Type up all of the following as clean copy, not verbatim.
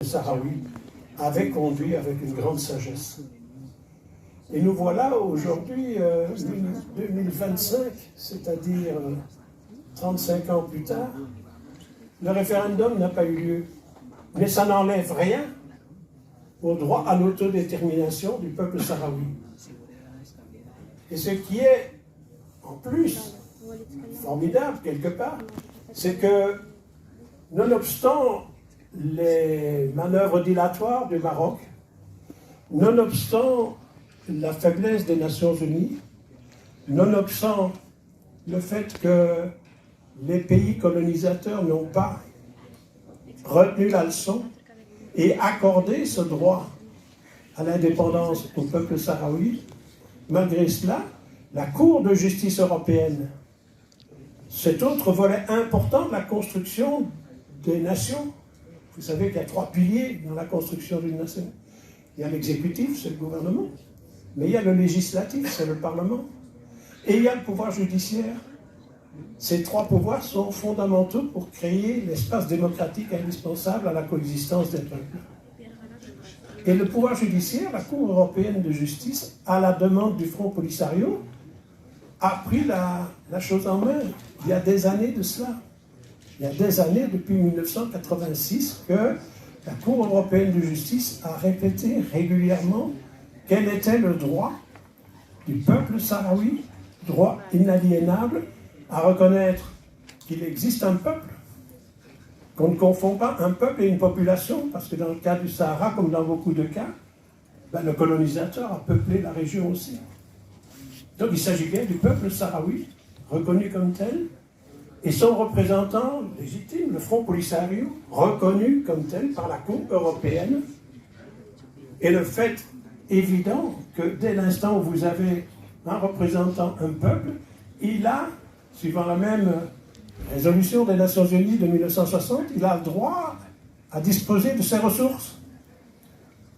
Sahraoui avait conduit avec une grande sagesse. Et nous voilà aujourd'hui, 2025, c'est-à-dire 35 ans plus tard, le référendum n'a pas eu lieu. Mais ça n'enlève rien au droit à l'autodétermination du peuple sahraoui. Et ce qui est, en plus, formidable quelque part, c'est que, nonobstant les manœuvres dilatoires du Maroc, nonobstant la faiblesse des Nations Unies, nonobstant le fait que les pays colonisateurs n'ont pas retenu la leçon et accordé ce droit à l'indépendance au peuple sahraoui, malgré cela, la Cour de justice européenne, cet autre volet important de la construction des nations. Vous savez qu'il y a 3 piliers dans la construction d'une nation. Il y a l'exécutif, c'est le gouvernement, mais il y a le législatif, c'est le Parlement, et il y a le pouvoir judiciaire. Ces 3 pouvoirs sont fondamentaux pour créer l'espace démocratique indispensable à la coexistence des peuples. Et le pouvoir judiciaire, la Cour européenne de justice, à la demande du Front Polisario, a pris la chose en main il y a des années de cela. Il y a des années, depuis 1986, que la Cour européenne de justice a répété régulièrement quel était le droit du peuple sahraoui, droit inaliénable, à reconnaître qu'il existe un peuple, qu'on ne confond pas un peuple et une population, parce que dans le cas du Sahara, comme dans beaucoup de cas, le colonisateur a peuplé la région aussi. Donc il s'agit bien du peuple sahraoui, reconnu comme tel, et son représentant légitime, le Front Polisario, reconnu comme tel par la Cour européenne. Et le fait évident que dès l'instant où vous avez un représentant, un peuple, il a, suivant la même résolution des Nations Unies de 1960, il a le droit à disposer de ses ressources.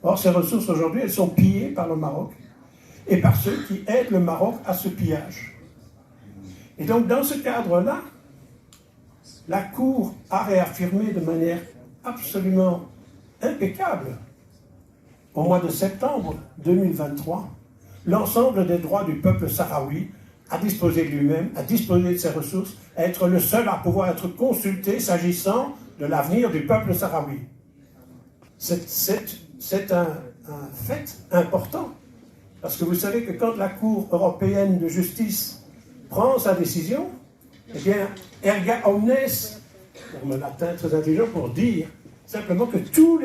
Or, ces ressources aujourd'hui, elles sont pillées par le Maroc et par ceux qui aident le Maroc à ce pillage. Et donc, dans ce cadre-là, la Cour a réaffirmé de manière absolument impeccable, au mois de septembre 2023, l'ensemble des droits du peuple sahraoui à disposer de lui-même, à disposer de ses ressources, à être le seul à pouvoir être consulté s'agissant de l'avenir du peuple sahraoui. C'est un fait important, parce que vous savez que quand la Cour européenne de justice prend sa décision, eh bien, erga omnes, terme latin très intelligent pour dire simplement que tous les